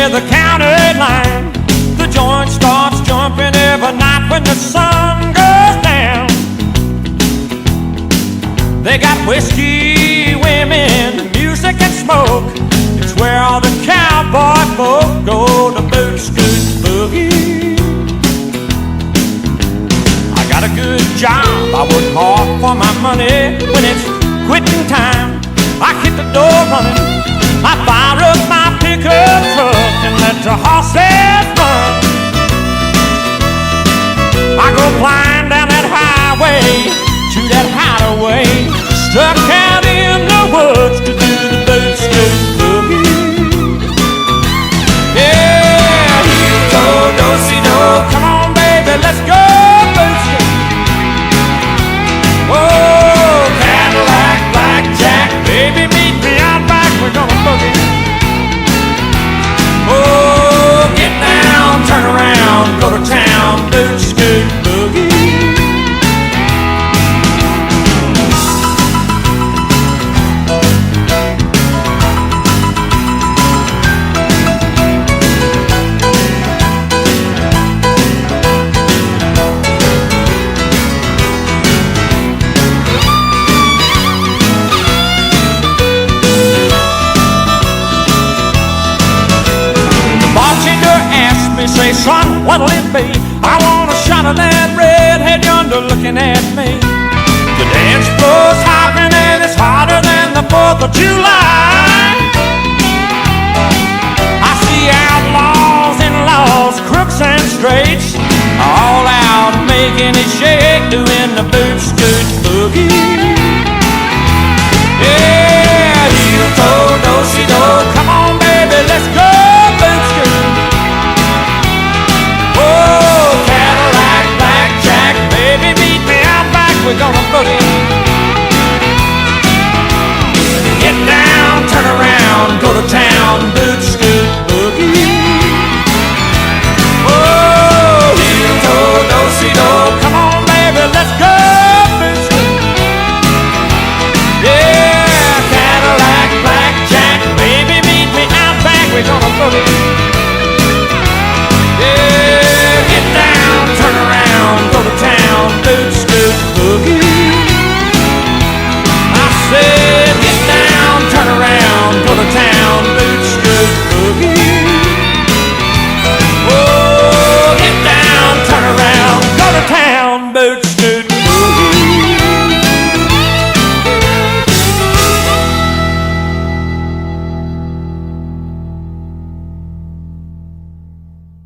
near the county line. The joint starts jumping every night when the sun goes down. They got whiskey, women, music and smoke. It's where all the cowboy folk go to boot, scoot, boogie. I got a good job, I work hard for my money. When it's quitting time, I hit the door running. I fire up my pickup truck and let the horses run. I go flying down that highway to that hideaway, stuck out in the woods to do the boot, scoot, boogie. Yeah, do, do, si, do. Come on, baby, let's go boot, scoot. Oh, Cadillac, blackjack, baby, meet me out back, we're gonna boogie. Oh, get down, turn around, go to town, boot, scoot, boogie. Say, son, what'll it be? I want a shot of that redhead yonder looking at me. The dance floor's hopping and it's hotter than the 4th of July.